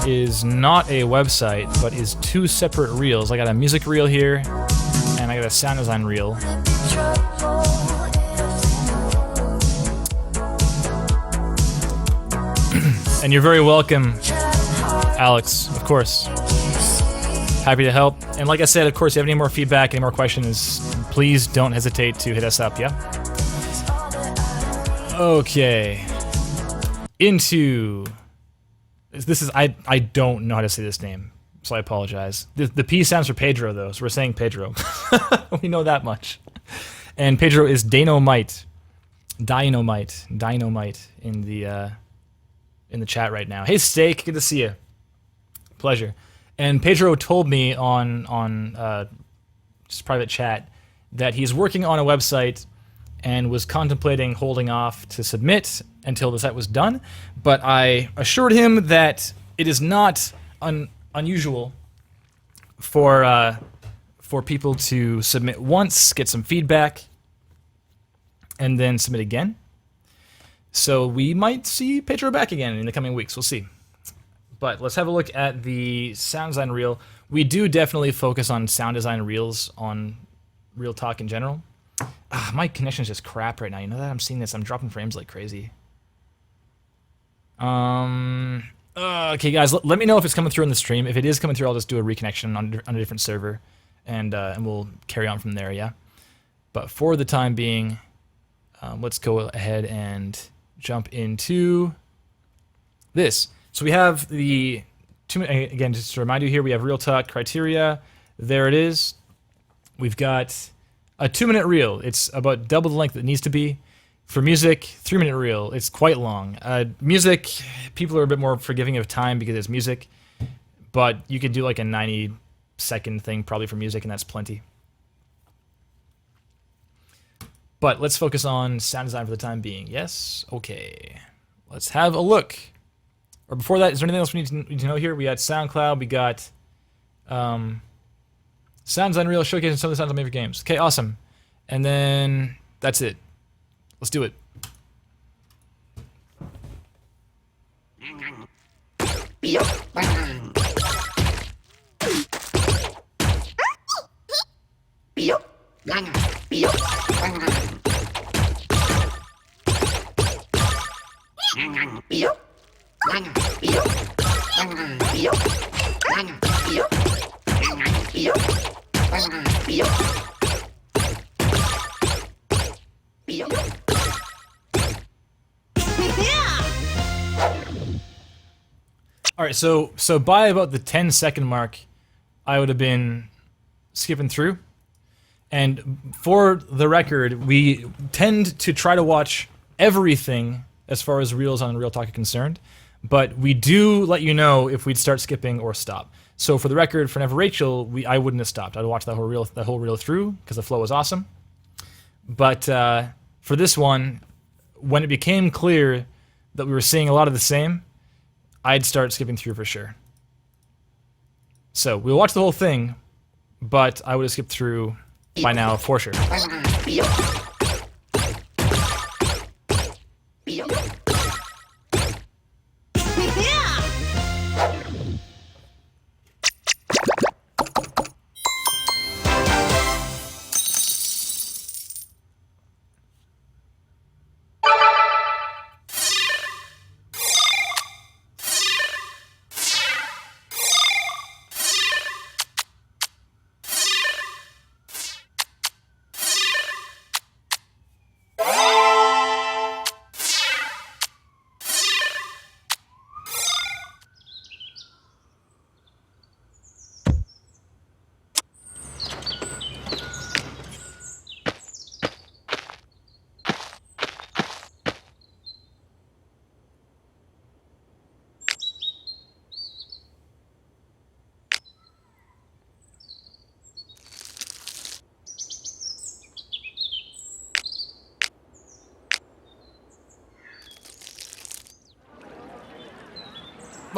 is not a website, but is two separate reels. I got a music reel here, and I got a sound design reel. And you're very welcome, Alex, of course. Happy to help. And like I said, of course, if you have any more feedback, any more questions, please don't hesitate to hit us up, yeah? Okay. Into... This is... I don't know how to say this name, so I apologize. The P stands for Pedro, though, so we're saying Pedro. We know that much. And Pedro is Dynamite. Dynamite in the chat right now. Hey, Steak, good to see you. Pleasure. And Pedro told me on just private chat that he's working on a website and was contemplating holding off to submit until the site was done. But I assured him that it is not unusual for people to submit once, get some feedback, and then submit again. So we might see Pedro back again in the coming weeks. We'll see. But let's have a look at the sound design reel. We do definitely focus on sound design reels on Real Talk in general. My connection is just crap right now. You know that? I'm seeing this. I'm dropping frames like crazy. Okay, guys, let me know if it's coming through in the stream. If it is coming through, I'll just do a reconnection on a different server, and we'll carry on from there, yeah? But for the time being, let's go ahead and jump into this. So we have the again, just to remind you here, we have Real Talk criteria. There it is. We've got a 2-minute reel. It's about double the length it needs to be. For music, 3-minute reel. It's quite long. Music, people are a bit more forgiving of time because it's music, but you could do like a 90-second thing probably for music, and that's plenty. But let's focus on sound design for the time being. Yes? Okay. Let's have a look. Or before that, is there anything else we need to know here? We got SoundCloud, we got Sound Design Reel showcasing some of the sounds on favorite games. Okay, awesome. And then that's it. Let's do it. All right, so by about the 10-second mark, I would have been skipping through. And for the record, we tend to try to watch everything as far as reels on Real Talk are concerned, but we do let you know if we'd start skipping or stop. So for the record, for Never Rachel, I wouldn't have stopped. I'd watch that whole reel through because the flow was awesome. But for this one, when it became clear that we were seeing a lot of the same, I'd start skipping through for sure. So we'll watch the whole thing, but I would have skipped through by now for sure.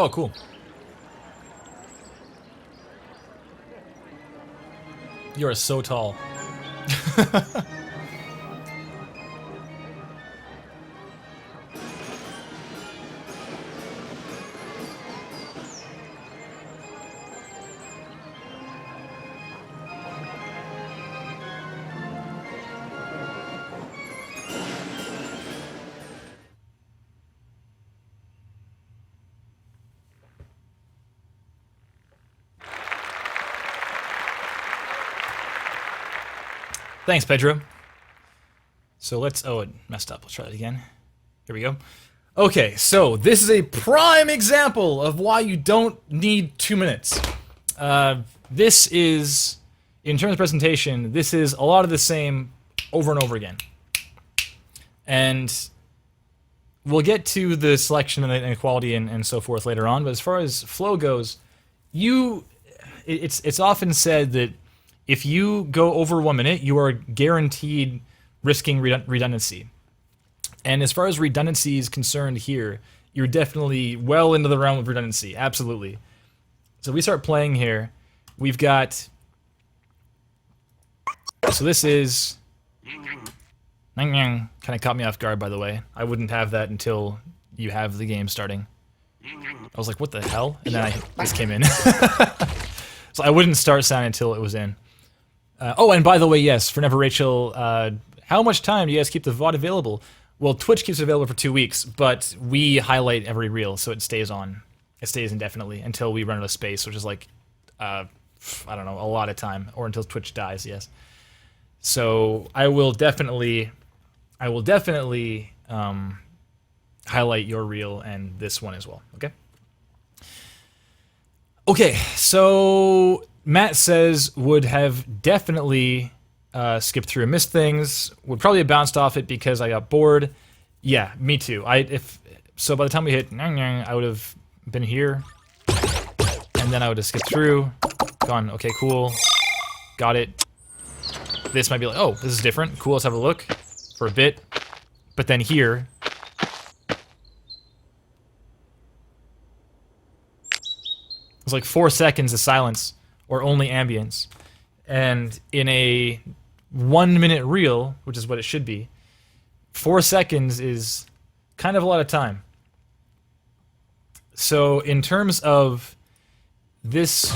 Oh, cool. You are so tall. Thanks, Pedro. So let's... Oh, it messed up. Let's try that again. Here we go. Okay, so this is a prime example of why you don't need 2 minutes. This is, in terms of presentation, this is a lot of the same over and over again. And we'll get to the selection and the quality and so forth later on, but as far as flow goes, it's often said that if you go over 1 minute, you are guaranteed risking redundancy. And as far as redundancy is concerned here, you're definitely well into the realm of redundancy, absolutely. So we start playing here. We've got... So this is... Kind of caught me off guard, by the way. I wouldn't have that until you have the game starting. I was like, what the hell? And then this came in. So I wouldn't start sound until it was in. Oh, and by the way, yes, for Never Rachel, how much time do you guys keep the VOD available? Well, Twitch keeps it available for 2 weeks, but we highlight every reel, so it stays on. It stays indefinitely until we run out of space, which is like, I don't know, a lot of time, or until Twitch dies, yes. So I will definitely highlight your reel and this one as well, okay? Okay, so Matt says would have definitely skipped through and missed things. Would probably have bounced off it because I got bored. Yeah, me too. So by the time we hit, I would have been here, and then I would have skipped through, gone, okay, cool, got it. This might be like, oh, this is different. Cool, let's have a look for a bit. But then here, it's like 4 seconds of silence or only ambience. And in a 1 minute reel, which is what it should be, 4 seconds is kind of a lot of time. So in terms of this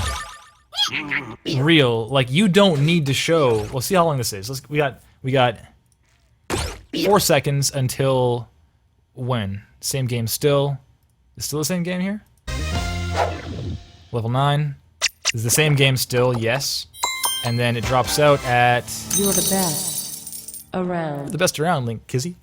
reel, like, you don't need to show. We'll see how long this is. We got 4 seconds until when? Same game still. Is still the same game here? Level 9. Is the same game still? Yes. And then it drops out at... You're the best around. The best around, Link Kizzy.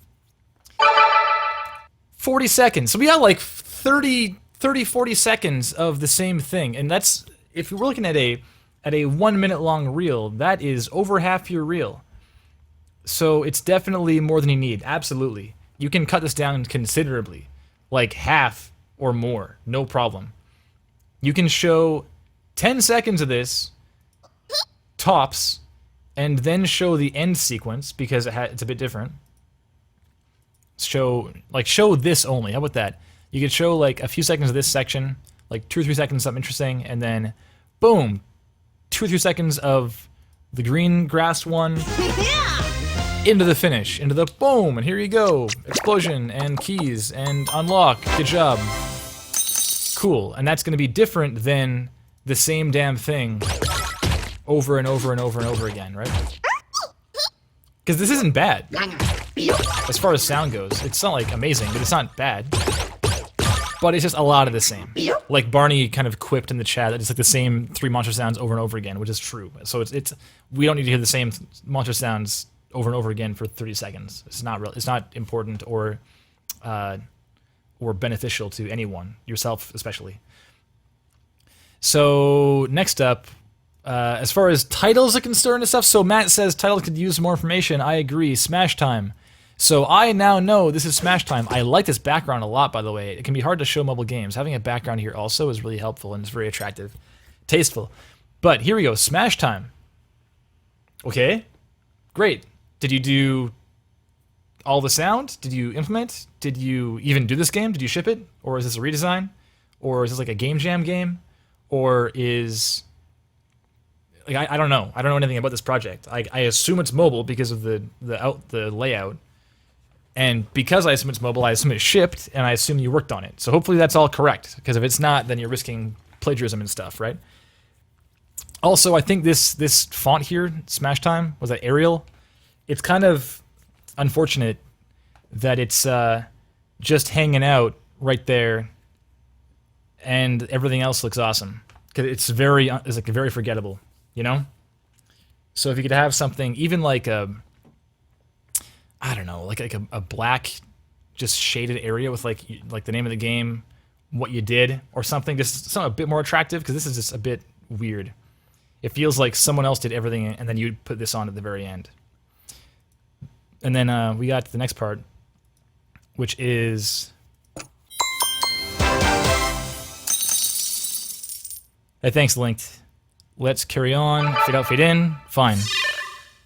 40 seconds. So we got like 30, 40 seconds of the same thing. And that's... If you're looking at a 1 minute long reel, that is over half your reel. So it's definitely more than you need. Absolutely. You can cut this down considerably. Like half or more. No problem. You can show 10 seconds of this, tops, and then show the end sequence, because it's a bit different. Show this only. How about that? You could show like a few seconds of this section, like 2 or 3 seconds of something interesting, and then boom, 2 or 3 seconds of the green grass one into the finish, into the boom, and here you go, explosion and keys and unlock. Good job. Cool. And that's going to be different than the same damn thing over and over and over and over again, right? Because this isn't bad. As far as sound goes, it's not like amazing, but it's not bad. But it's just a lot of the same. Like Barney kind of quipped in the chat that it's like the same 3 monster sounds over and over again, which is true. So it's we don't need to hear the same monster sounds over and over again for 30 seconds. It's not real. It's not important or beneficial to anyone, yourself especially. So next up, as far as titles are concerned and stuff, so Matt says titles could use more information. I agree. Smash Time. So I now know this is Smash Time. I like this background a lot, by the way. It can be hard to show mobile games. Having a background here also is really helpful and it's very attractive. Tasteful. But here we go. Smash Time. Okay. Great. Did you do all the sound? Did you implement? Did you even do this game? Did you ship it? Or is this a redesign? Or is this like a game jam game? Or is... Like, I don't know. I don't know anything about this project. I assume it's mobile because of the layout. And because I assume it's mobile, I assume it's shipped, and I assume you worked on it. So hopefully that's all correct, because if it's not, then you're risking plagiarism and stuff, right? Also, I think this font here, Smash Time, was that Arial? It's kind of unfortunate that it's just hanging out right there, and everything else looks awesome. Because it's like very forgettable, you know? So if you could have something, even like I don't know, like a black, just shaded area with like the name of the game, what you did, or something, just something a bit more attractive, because this is just a bit weird. It feels like someone else did everything, and then you put this on at the very end. And then we got the next part, which is... Hey, thanks, Linked. Let's carry on. Fade out, fade in. Fine.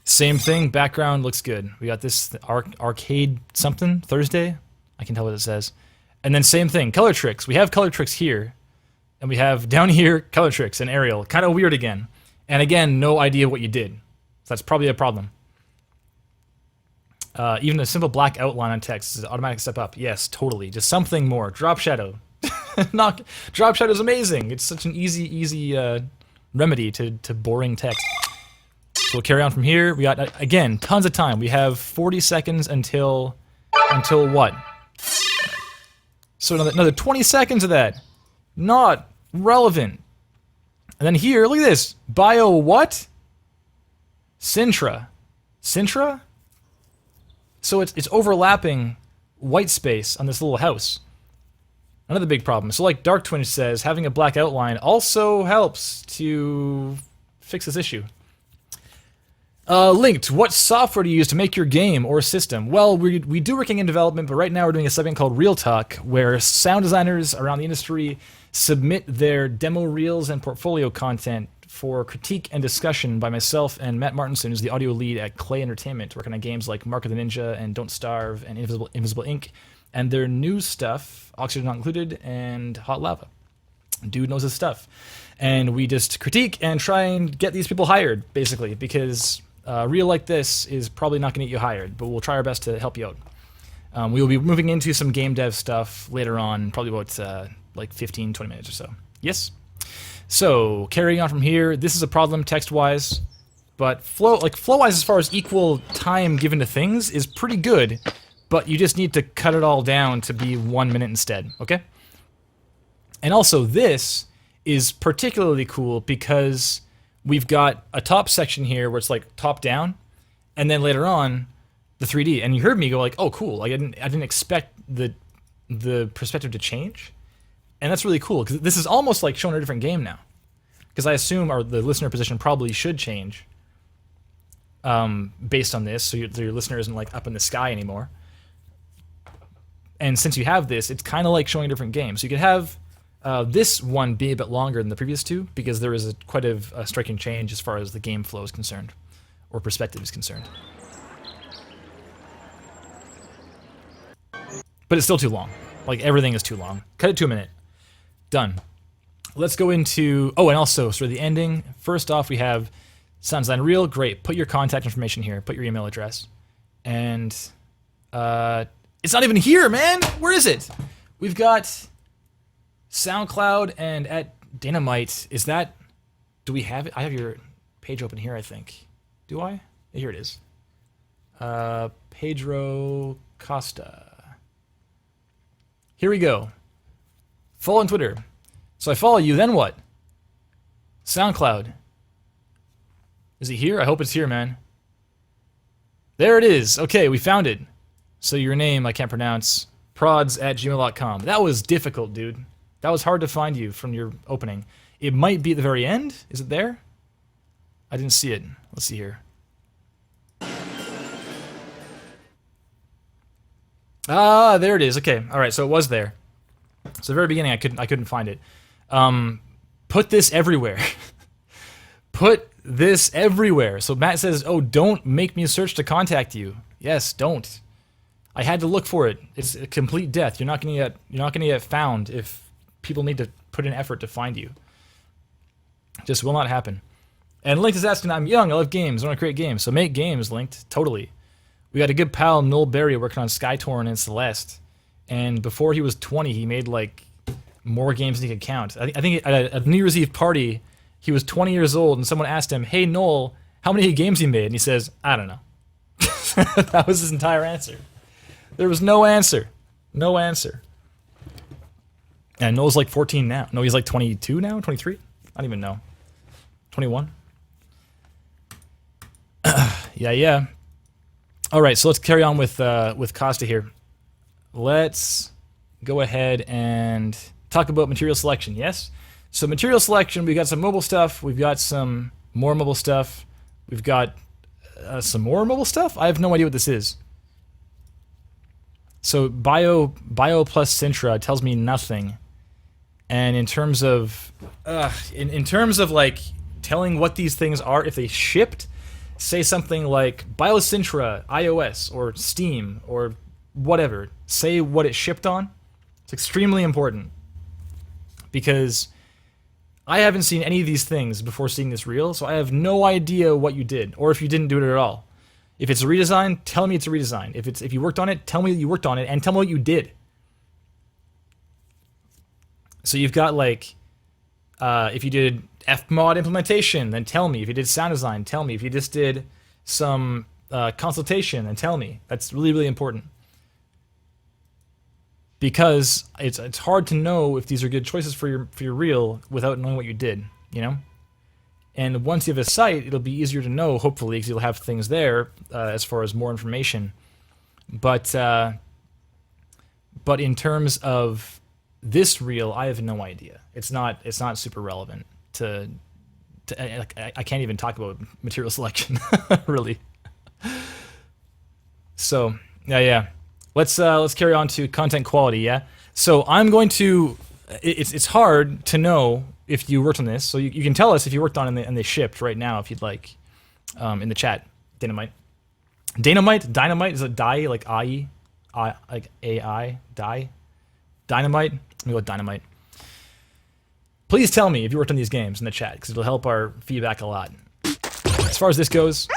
Same thing. Background looks good. We got this arcade something, Thursday. I can tell what it says. And then same thing. Color tricks. We have color tricks here. And we have down here color tricks and Arial. Kind of weird again. And again, no idea what you did. So that's probably a problem. Even a simple black outline on text is an automatic step up. Yes, totally. Just something more. Drop shadow. Drop shadow is amazing. It's such an easy remedy to boring text. So we'll carry on from here. We got, again, tons of time. We have 40 seconds until what? So another 20 seconds of that. Not relevant. And then here, look at this. Bio what? Sintra. Sintra? So it's overlapping white space on this little house. Another big problem. So like Dark Twinge says, having a black outline also helps to fix this issue. Linked, what software do you use to make your game or system? Well, we do working in development, but right now we're doing a segment called Real Talk, where sound designers around the industry submit their demo reels and portfolio content for critique and discussion by myself and Matt Martinson, who's the audio lead at Clay Entertainment, working on games like Mark of the Ninja and Don't Starve and Invisible Ink, and their new stuff, Oxygen Not Included and Hot Lava. Dude knows his stuff. And we just critique and try and get these people hired, basically, because a reel like this is probably not going to get you hired, but we'll try our best to help you out. We will be moving into some game dev stuff later on, probably about like 15, 20 minutes or so. Yes? So, carrying on from here, this is a problem text-wise, but flow-wise as far as equal time given to things is pretty good, but you just need to cut it all down to be 1 minute instead, okay? And also, this is particularly cool because we've got a top section here where it's like top-down, and then later on, the 3D. And you heard me go like, oh, cool. Like, I didn't expect the perspective to change. And that's really cool, because this is almost like showing a different game now. Because I assume the listener position probably should change based on this, so your listener isn't like up in the sky anymore. And since you have this, it's kind of like showing a different game. So you could have this one be a bit longer than the previous two, because there is quite a striking change as far as the game flow is concerned, or perspective is concerned. But it's still too long. Like, everything is too long. Cut it to a minute. Done. Let's go into... Oh, and also, sort of the ending. First off, we have sound design reel. Great. Put your contact information here. Put your email address. And it's not even here, man! Where is it? We've got SoundCloud and at Dynamite. Is that... Do we have it? I have your page open here, I think. Do I? Here it is. Pedro Costa. Here we go. Follow on Twitter. So I follow you, then what? SoundCloud. Is it here? I hope it's here, man. There it is. Okay, we found it. So your name, I can't pronounce. prods@gmail.com. That was difficult, dude. That was hard to find you from your opening. It might be at the very end. Is it there? I didn't see it. Let's see here. Ah, there it is. Okay, all right. So it was there. So the very beginning, I couldn't find it. Put this everywhere. Put this everywhere. So Matt says, "Oh, don't make me search to contact you." Yes, don't. I had to look for it. It's a complete death. You're not gonna get found if people need to put in effort to find you. Just will not happen. And Linked is asking, "I'm young. I love games. I want to create games. So make games, Linked. Totally." We got a good pal, Noel Berry, working on Skytorn and Celeste. And before he was 20, he made, like, more games than he could count. I think at a New Year's Eve party, he was 20 years old, and someone asked him, "Hey, Noel, how many games he made?" And he says, "I don't know." That was his entire answer. There was no answer. No answer. And Noel's like 14 now. No, he's like 22 now? 23? I don't even know. 21? Yeah. All right, so let's carry on with Costa here. Let's go ahead and talk about material selection. Yes. So material selection, we've got some mobile stuff. We've got some more mobile stuff. We've got some more mobile stuff. I have no idea what this is. So bio plus Sintra tells me nothing. And in terms of in terms of like telling what these things are, if they shipped, say something like BioSintra, iOS, or Steam, or whatever. Say what it shipped on. It's extremely important. Because I haven't seen any of these things before seeing this reel, so I have no idea what you did, or if you didn't do it at all. If it's a redesign, tell me it's a redesign. If you worked on it, tell me that you worked on it, and tell me what you did. So you've got like, if you did Fmod implementation, then tell me. If you did sound design, tell me. If you just did some consultation, then tell me. That's really, really important. Because it's hard to know if these are good choices for your reel without knowing what you did, you know? And once you have a site, it'll be easier to know, hopefully, because you'll have things there as far as more information. But in terms of this reel, I have no idea. It's not super relevant to I can't even talk about material selection, really. So yeah. Let's carry on to content quality. Yeah. So I'm going to. It's hard to know if you worked on this. So you can tell us if you worked on it and they shipped right now if you'd like, in the chat. Dynamite. Is it die like I like AI die? Dynamite. Let me go with dynamite. Please tell me if you worked on these games in the chat because it'll help our feedback a lot. As far as this goes.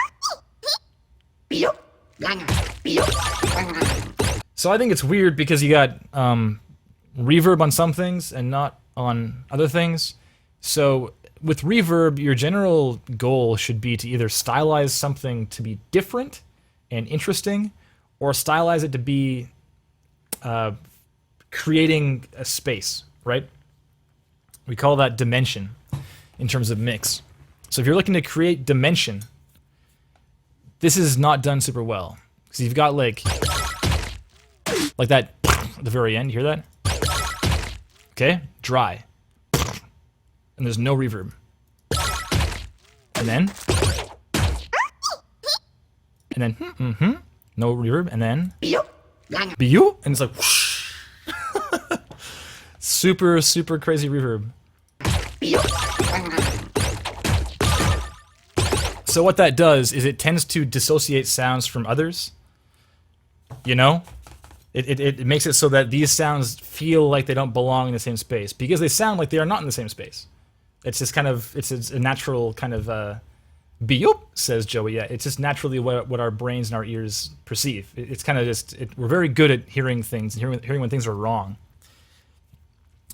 So I think it's weird because you got reverb on some things and not on other things. So with reverb, your general goal should be to either stylize something to be different and interesting, or stylize it to be creating a space, right? We call that dimension in terms of mix. So if you're looking to create dimension, this is not done super well. Because you've got like that at the very end, you hear that? Okay, dry. And there's no reverb. And then no reverb, and then biu, and it's like whoosh. Super, super crazy reverb. So what that does is it tends to dissociate sounds from others. You know? It makes it so that these sounds feel like they don't belong in the same space because they sound like they are not in the same space. It's just kind of, it's a natural kind of, beep, says Joey. Yeah, it's just naturally what our brains and our ears perceive. It's kind of just, we're very good at hearing things and hearing when things are wrong.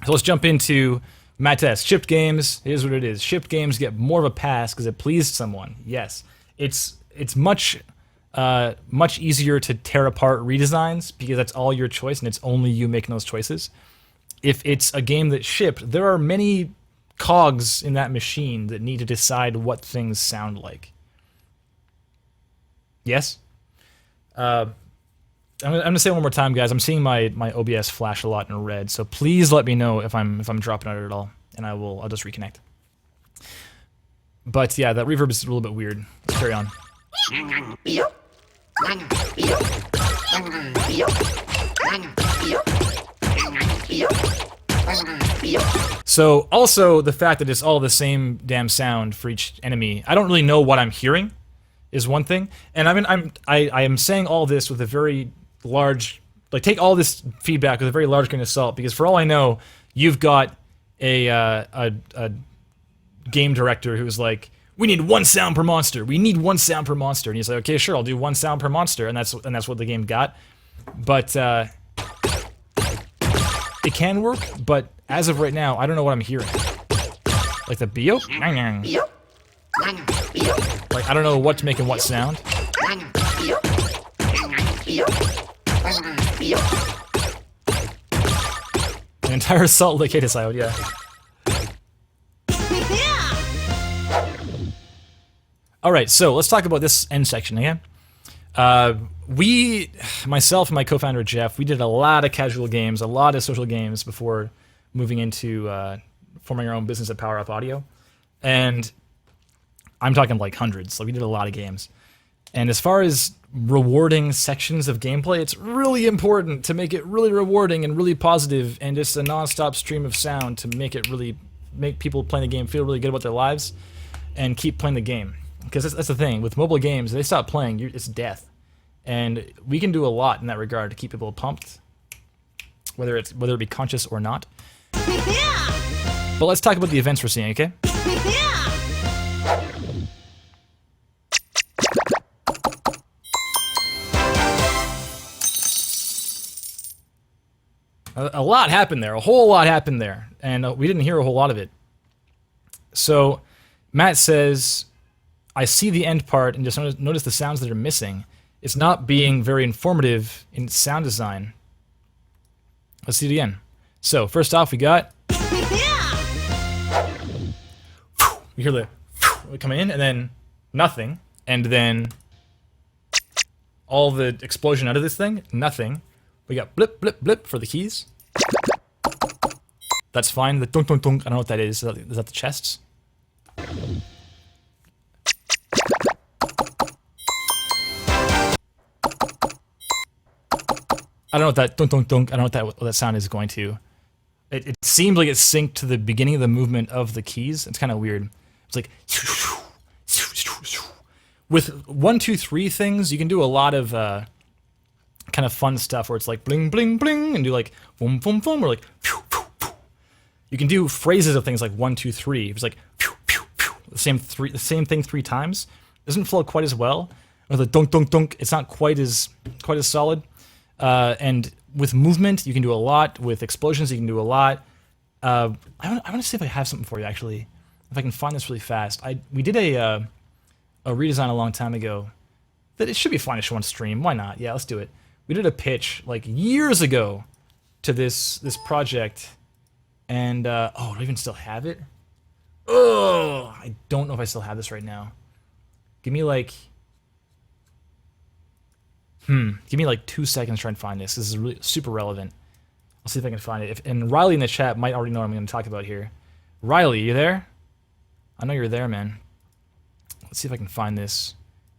So let's jump into my test. Shipped games, here's what it is. Shipped games get more of a pass because it pleased someone. Yes, it's much easier to tear apart redesigns because that's all your choice and it's only you making those choices. If it's a game that shipped, there are many cogs in that machine that need to decide what things sound like. Yes? I'm gonna say it one more time, guys. I'm seeing my OBS flash a lot in red, so please let me know if I'm dropping out at all, and I'll just reconnect. But yeah, that reverb is a little bit weird. Let's carry on. So also the fact that it's all the same damn sound for each enemy, I don't really know what I'm hearing, is one thing. And I am saying all this with a very large, like, take all this feedback with a very large grain of salt, because for all I know, you've got a game director who's like, we need 1 sound per monster. We need 1 sound per monster. And he's like, okay, sure, I'll do 1 sound per monster, and that's what the game got. But it can work, but as of right now, I don't know what I'm hearing. Like the bio? Like, I don't know what's making what sound. An entire Salt Lake Adicide, yeah. All right, so let's talk about this end section again. Myself and my co-founder Jeff, we did a lot of casual games, a lot of social games before moving into forming our own business at Power Up Audio. And I'm talking like hundreds. Like we did a lot of games. And as far as rewarding sections of gameplay, it's really important to make it really rewarding and really positive and just a non-stop stream of sound to make people playing the game feel really good about their lives and keep playing the game. Because that's the thing. With mobile games, if they stop playing, it's death. And we can do a lot in that regard to keep people pumped, whether it be conscious or not. Yeah. But let's talk about the events we're seeing, okay? Yeah. A lot happened there. A whole lot happened there. And we didn't hear a whole lot of it. So Matt says, I see the end part and just notice the sounds that are missing. It's not being very informative in sound design. Let's see it again. So first off, we got... We hear the come in, and then nothing. And then all the explosion out of this thing, nothing. We got blip, blip, blip for the keys. That's fine. The dunk, dunk, dunk, I don't know what that is. Is that the chests? I don't know what that dunk, dunk, dunk, I don't know what that sound is going to. It seems like it's synced to the beginning of the movement of the keys. It's kind of weird. It's like... With 1, 2, 3 things, you can do a lot of... kind of fun stuff where it's like bling bling bling and do like boom boom boom or like phew, phew, phew. You can do phrases of things like 1 2 3. It's like phew, phew, phew. The same thing 3 times. It doesn't flow quite as well. Or the dunk dunk dunk. It's not quite as solid. And with movement, you can do a lot. With explosions, you can do a lot. I want to see if I have something for you actually. If I can find this really fast. We did a redesign a long time ago. That it should be fine to show on stream. Why not? Yeah, let's do it. We did a pitch like years ago to this project, and do I even still have it? Oh, I don't know if I still have this right now. Give me like 2 seconds to try and find this. This is really super relevant. I'll see if I can find it. And Riley in the chat might already know what I'm going to talk about here. Riley, you there? I know you're there, man. Let's see if I can find this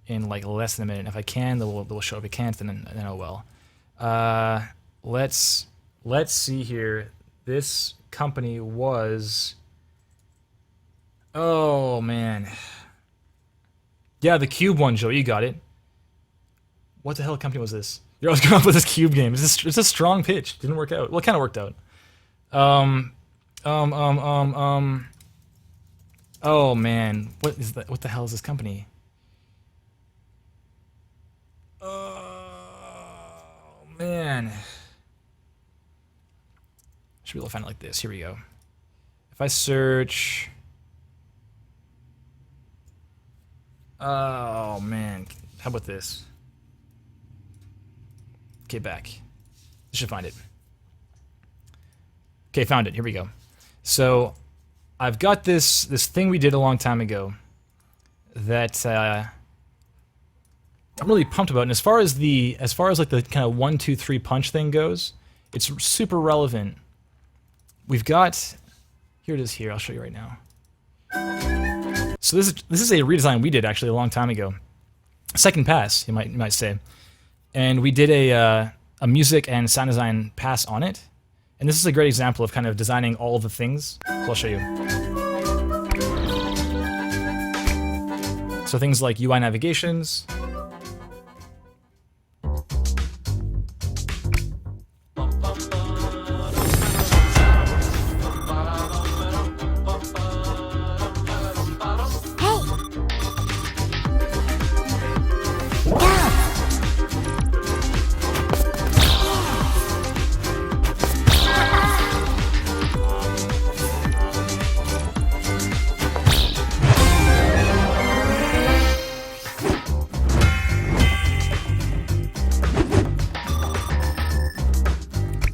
in like less than a minute. If I can, they'll show. If I can't, then oh well. Let's see here. This company was... Oh, man. Yeah, the Cube one, Joe. You got it. What the hell company was this? You're always coming up with this Cube game. It's a strong pitch. Didn't work out. Well, it kind of worked out. Oh, man. What is that? What the hell is this company? Oh, man. Should be able to find it like this. Here we go. If I search... Oh, man. How about this? Okay, back. I should find it. Okay, found it. Here we go. So, I've got this thing we did a long time ago that I'm really pumped about. And as far as like the kind of 1, 2, 3 punch thing goes, it's super relevant. We've got... Here it is here. I'll show you right now. So this is a redesign we did actually a long time ago. Second pass, you might say. And we did a music and sound design pass on it. And this is a great example of kind of designing all the things. So I'll show you. So things like UI navigations.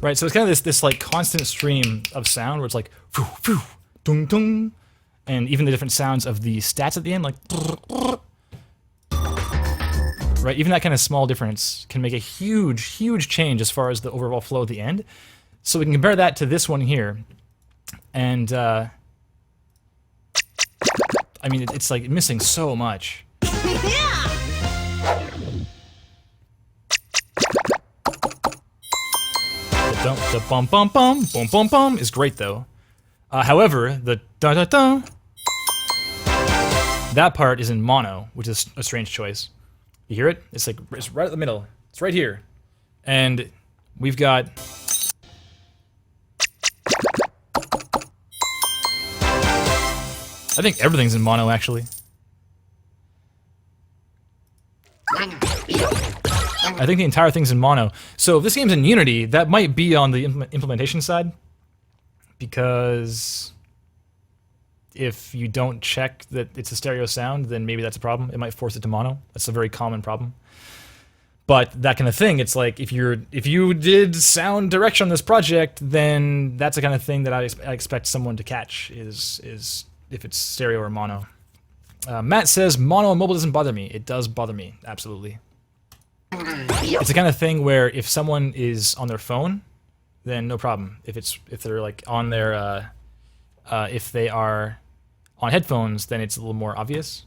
Right, so it's kind of this like constant stream of sound where it's like phew, phew, dung, dung, and even the different sounds of the stats at the end, like right? Even that kind of small difference can make a huge, huge change as far as the overall flow at the end. So we can compare that to this one here, and I mean, it's like missing so much. The bum bum bum bum bum bum is great though. However, the da da da, that part is in mono, which is a strange choice. You hear it? It's like it's right at the middle. It's right here, and we've got. I think everything's in mono actually. I think the entire thing's in mono. So if this game's in Unity, that might be on the implementation side, because if you don't check that it's a stereo sound, then maybe that's a problem. It might force it to mono. That's a very common problem. But that kind of thing, it's like if you did sound direction on this project, then that's the kind of thing that I expect someone to catch is if it's stereo or mono. Matt says mono on mobile doesn't bother me. It does bother me, absolutely. It's the kind of thing where if someone is on their phone, then no problem. If they're like on their if they are on headphones, then it's a little more obvious.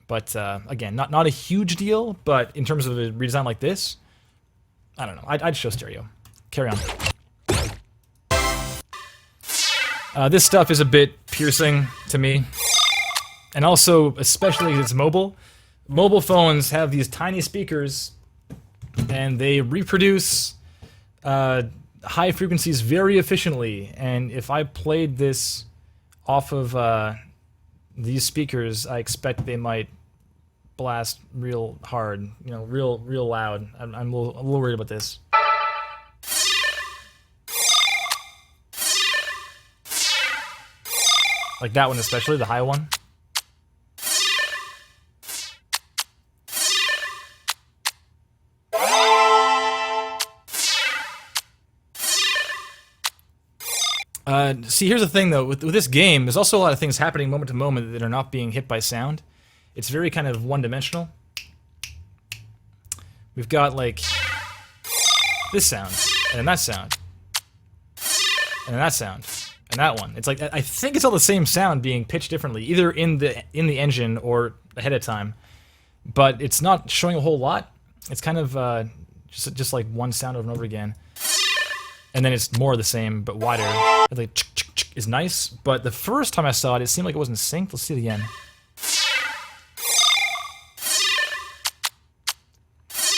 But again, not a huge deal. But in terms of a redesign like this, I don't know. I'd show stereo. Carry on. This stuff is a bit piercing to me, and also especially because it's mobile. Mobile phones have these tiny speakers, and they reproduce high frequencies very efficiently. And if I played this off of these speakers, I expect they might blast real hard, you know, real loud. I'm a little worried about this. Like that one especially, the high one. See, here's the thing though, with this game, there's also a lot of things happening moment to moment that are not being hit by sound. It's very kind of one-dimensional. We've got like this sound, and then that sound, and then that sound, and that one. It's like, I think it's all the same sound being pitched differently, either in the engine or ahead of time, but it's not showing a whole lot. It's kind of just like one sound over and over again. And then it's more of the same, but wider. Like is nice, but the first time I saw it, it seemed like it wasn't synced. Let's see it again.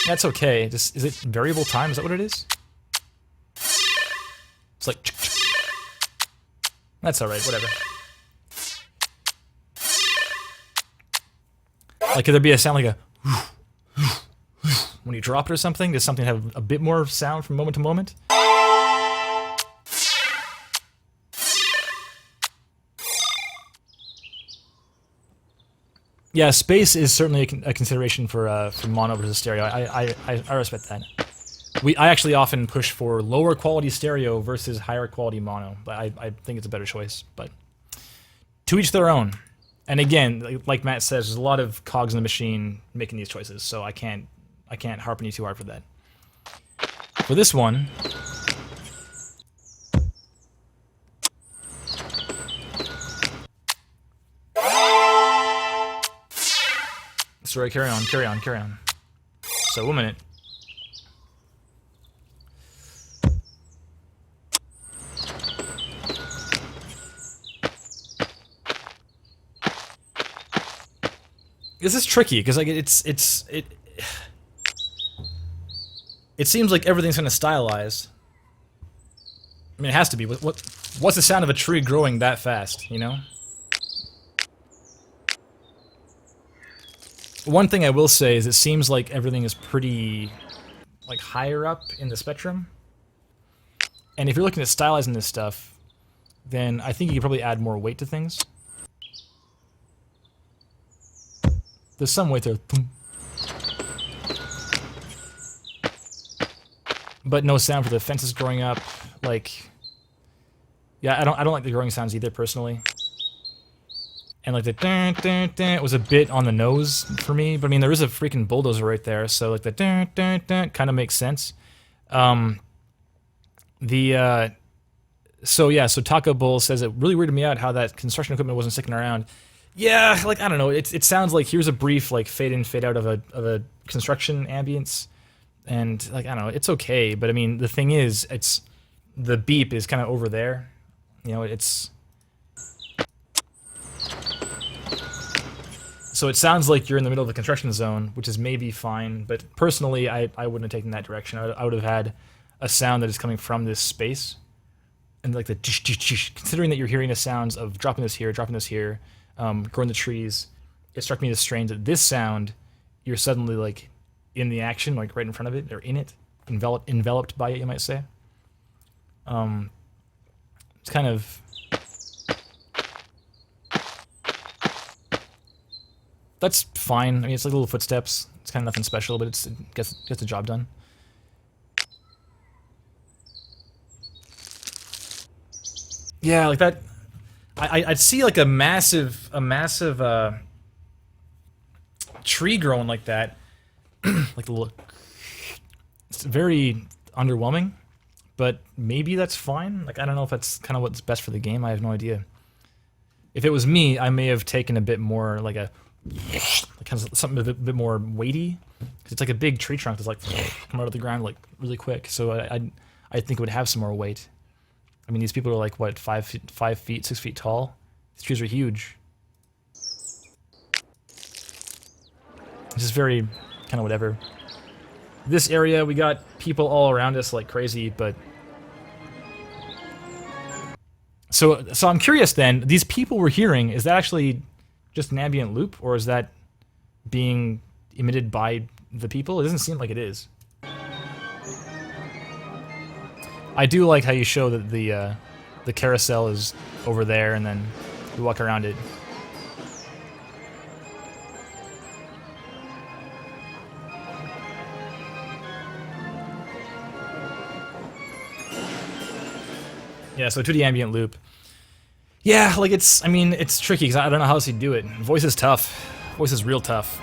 That's okay. Is it variable time? Is that what it is? It's like. That's all right. Whatever. Like, could there be a sound like a when you drop it or something? Does something have a bit more sound from moment to moment? Yeah, space is certainly a consideration for mono versus stereo. I respect that. I actually often push for lower quality stereo versus higher quality mono. But I think it's a better choice. But to each their own. And again, like Matt says, there's a lot of cogs in the machine making these choices, so I can't harp on you too hard for that. For this one. Sorry, carry on. So, 1 minute. This is tricky because like it seems like everything's kind of stylized. I mean, it has to be. What's the sound of a tree growing that fast? You know. One thing I will say is it seems like everything is pretty, like, higher up in the spectrum. And if you're looking at stylizing this stuff, then I think you could probably add more weight to things. There's some weight there. But no sound for the fences growing up. Like, yeah, I don't like the growing sounds either, personally. And like the dun, dun, dun was a bit on the nose for me, but I mean there is a freaking bulldozer right there, so like the dun, dun, dun kind of makes sense. So Taco Bull says it really weirded me out how that construction equipment wasn't sticking around. Yeah, like I don't know. It sounds like here's a brief like fade in, fade out of a construction ambience, and like I don't know, it's okay. But I mean, the thing is, it's the beep is kind of over there. You know, it's so it sounds like you're in the middle of the construction zone, which is maybe fine. But personally, I wouldn't have taken that direction. I would have had a sound that is coming from this space, and like the considering that you're hearing the sounds of dropping this here, growing the trees, it struck me as strange that this sound, you're suddenly like in the action, like right in front of it, or in it, enveloped by it, you might say. It's kind of that's fine. I mean, it's like little footsteps. It's kind of nothing special, but it gets the job done. Yeah, like that. I'd see like a massive tree growing like that, like the look. It's very underwhelming, but maybe that's fine. Like I don't know if that's kind of what's best for the game. I have no idea. If it was me, I may have taken a bit more like a kind of something a bit more weighty, because it's like a big tree trunk that's like come out of the ground like really quick. So I think it would have some more weight. I mean, these people are like, what, 5 feet, 6 feet tall? These trees are huge. It's just very kind of whatever. This area, we got people all around us like crazy, but... So I'm curious then, these people we're hearing, is that actually just an ambient loop, or is that being emitted by the people? It doesn't seem like it is. I do like how you show that the carousel is over there, and then you walk around it. Yeah, so 2D ambient loop. Yeah, like it's, I mean, it's tricky because I don't know how else you'd do it. Voice is tough. Voice is real tough.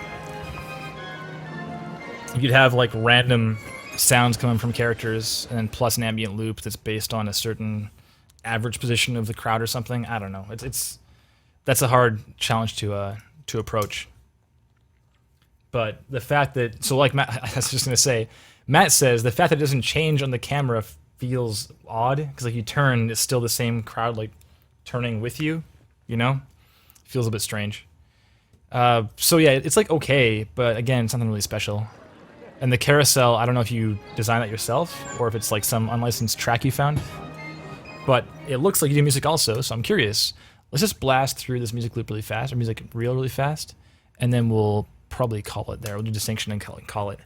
You'd have like random sounds coming from characters, and then plus an ambient loop that's based on a certain average position of the crowd or something. I don't know. That's a hard challenge to approach. But the fact that like Matt, I was just gonna say, Matt says the fact that it doesn't change on the camera feels odd because like you turn, it's still the same crowd like turning with you. You know, feels a bit strange. So yeah, it's like okay, but again, something really special. And the carousel, I don't know if you designed that yourself or if it's like some unlicensed track you found. But it looks like you do music also, so I'm curious. Let's just blast through this music loop really fast, or music reel really fast, and then we'll probably call it there. We'll do distinction and call it.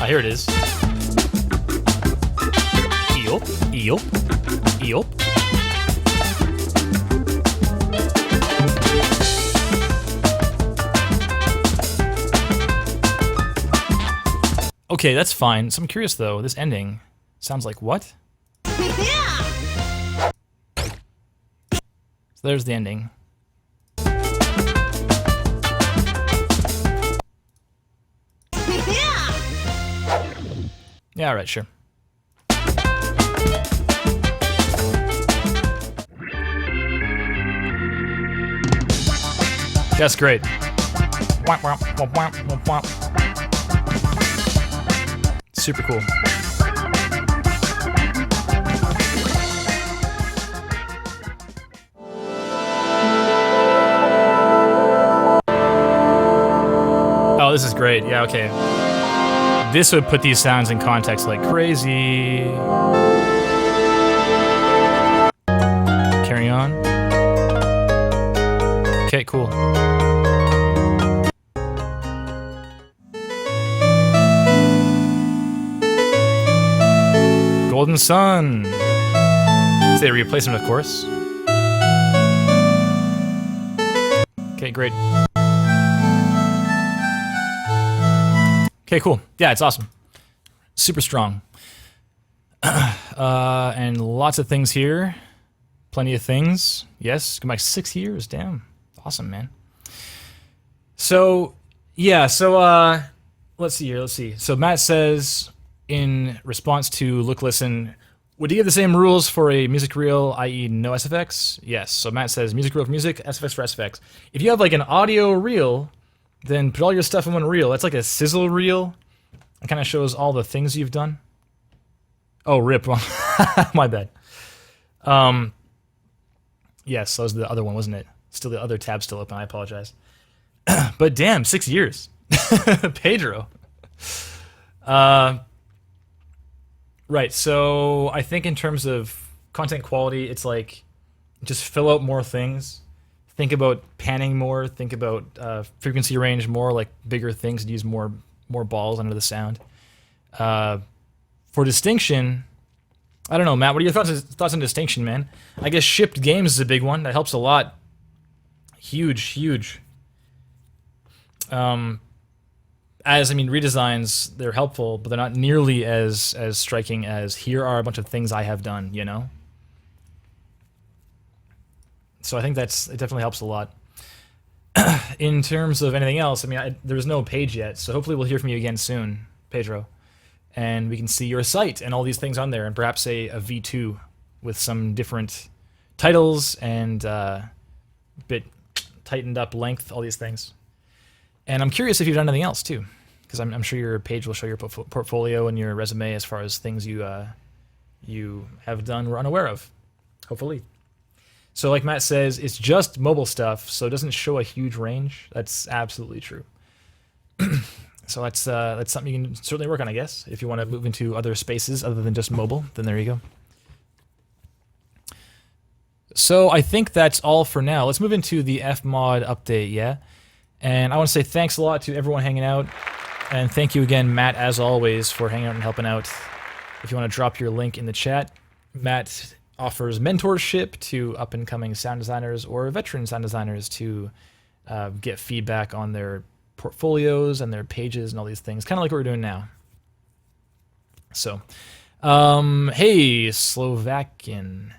Here it is. Eop, eop, eop. Okay, that's fine. So I'm curious though, this ending sounds like what? So there's the ending. Yeah, alright, sure. That's great. Super cool. Oh, this is great. Yeah, okay. This would put these sounds in context like crazy. Carry on. Okay, cool. Golden Sun. Say replacement, of course. Okay, great. Okay, cool. Yeah, it's awesome. Super strong. And lots of things here. Plenty of things. Yes, come back 6 years. Damn. Awesome, man. So, yeah, so let's see here. Let's see. So Matt says in response to Look Listen, would you give the same rules for a music reel, i.e. no SFX? Yes. So Matt says music reel for music, SFX for SFX. If you have like an audio reel, then put all your stuff in one reel. That's like a sizzle reel. It kind of shows all the things you've done. Oh, rip. My bad. Yes, that was the other one, wasn't it? Still the other tab still open. I apologize. But damn, 6 years. Pedro. Right, so I think in terms of content quality, it's like just fill out more things. Think about panning more. Think about frequency range more, like bigger things and use more balls under the sound. For distinction, I don't know, Matt. What are your thoughts on distinction, man? I guess shipped games is a big one. That helps a lot. Huge. Redesigns, they're helpful, but they're not nearly as striking as here are a bunch of things I have done, you know? So I think it definitely helps a lot. In terms of anything else, there's no page yet, so hopefully we'll hear from you again soon, Pedro. And we can see your site and all these things on there, and perhaps a V2 with some different titles and bit tightened up length, all these things. And I'm curious if you've done anything else too, because I'm sure your page will show your portfolio and your resume as far as things you have done we're unaware of, hopefully. So like Matt says, it's just mobile stuff, so it doesn't show a huge range. That's absolutely true. So that's something you can certainly work on, I guess. If you want to move into other spaces other than just mobile, then there you go. So I think that's all for now. Let's move into the Fmod update, yeah? And I want to say thanks a lot to everyone hanging out. And thank you again, Matt, as always, for hanging out and helping out. If you want to drop your link in the chat, Matt offers mentorship to up-and-coming sound designers or veteran sound designers to get feedback on their portfolios and their pages and all these things, kind of like what we're doing now. So, hey, Slovakian.